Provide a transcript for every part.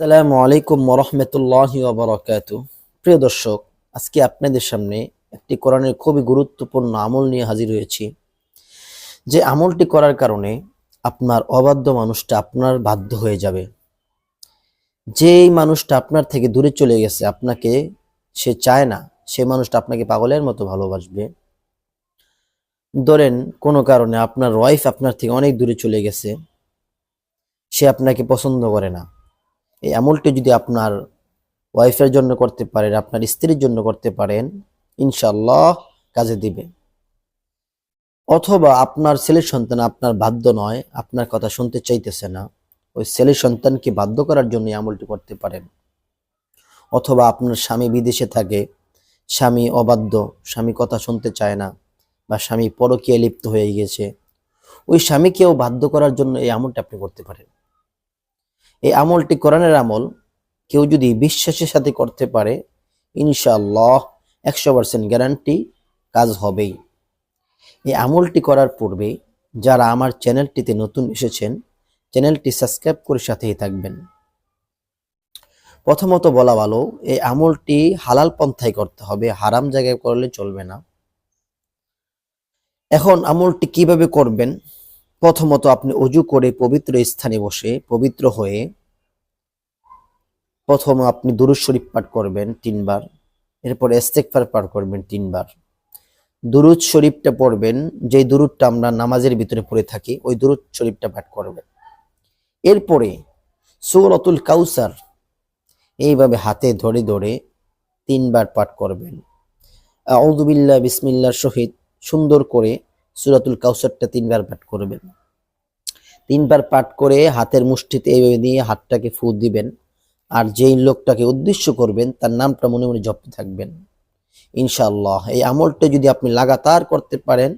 আসসালামু আলাইকুম ওরহমতুল্লাহি ওয়াবারাকাতু। প্রিয় দর্শক, আজকে আপনাদের সামনে একটি কোরআনের খুবই গুরুত্বপূর্ণ আমল নিয়ে হাজির হয়েছি। যে আমলটি করার কারণে আপনার অবাধ্য মানুষটা আপনার বাধ্য হয়ে যাবে। যেই মানুষটা আপনার থেকে দূরে চলে গেছে, আপনাকে সে চায় না, সে মানুষটা আপনাকে পাগলের মতো ভালোবাসবে। ধরেন কোনো কারণে আপনার ওয়াইফ আপনার থেকে অনেক দূরে চলে গেছে, সে আপনাকে পছন্দ করে না। এই আমলটি যদি আপনার ওয়াইফের জন্য করতে পারেন, আপনার স্ত্রীর জন্য করতে পারেন, ইনশাআল্লাহ কাজে দিবে। অথবা আপনার ছেলের সন্তান আপনার বাধ্য নয়, আপনার কথা শুনতে চাইতেছে না, ওই ছেলের সন্তানকে বাধ্য করার জন্য এই আমলটি করতে পারেন। অথবা আপনার স্বামী বিদেশে থাকে, স্বামী অবাধ্য, স্বামী কথা শুনতে চায় না, বা স্বামী পরকীয়ায় লিপ্ত হয়ে গিয়েছে, ওই স্বামীকেও বাধ্য করার জন্য এই আমলটি আপনি করতে পারেন। এই আমলটি কোরআনের আমল, কেউ যদি বিশ্বাসের সাথে করতে পারে, ইনশাআল্লাহ 100% গ্যারান্টি কাজ হবেই। এই আমলটি করার পূর্বে যারা আমার চ্যানেলটিতে নতুন এসেছেন, চ্যানেলটি সাবস্ক্রাইব করে সাথেই থাকবেন। প্রথমত বলা ভালো, এই আমলটি হালাল পন্থায় করতে হবে, হারাম জায়গায় করলে চলবে না। এখন আমলটি কিভাবে করবেন? প্রথমত আপনি অজু করে পবিত্র স্থানে বসে পবিত্র হয়ে প্রথমে আপনি দুরূদ শরীফ পাঠ করবেন 3 বার, এরপরে ইস্তেগফার পাঠ করবেন 3 বার। দুরূদ শরীফটা পড়বেন, যেই দুরূদটা আমরা নামাজের ভিতরে পড়ে থাকি, ওই দুরূদ শরীফটা পাঠ করবেন। এরপরে সূরাতুল কাউসার এইভাবে হাতে ধরে ধরে 3 বার পাঠ করবেন। আউযু বিল্লাহি বিসমিল্লাহর সহিত সুন্দর করে সূরাতুল কাউসারটা 3 বার পাঠ করবেন। 3 বার পাঠ করে হাতের মুষ্টিতে এইভাবে নিয়ে হাতটাকে ফু দিবেন, আর যেই লোকটাকে উদ্দেশ্য করবেন তার নামটা মনে মনে জপতে থাকবেন। ইনশাআল্লাহ এই আমলটা যদি আপনি লাগাতার করতে পারেন,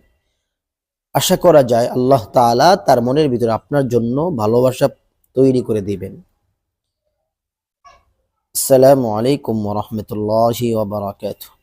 আশা করা যায় আল্লাহ তাআলা তার মনের ভিতরে আপনার জন্য ভালোবাসা তৈরি করে দিবেন। আসসালামু আলাইকুম ওয়া রাহমাতুল্লাহি ওয়া বারাকাতুহু।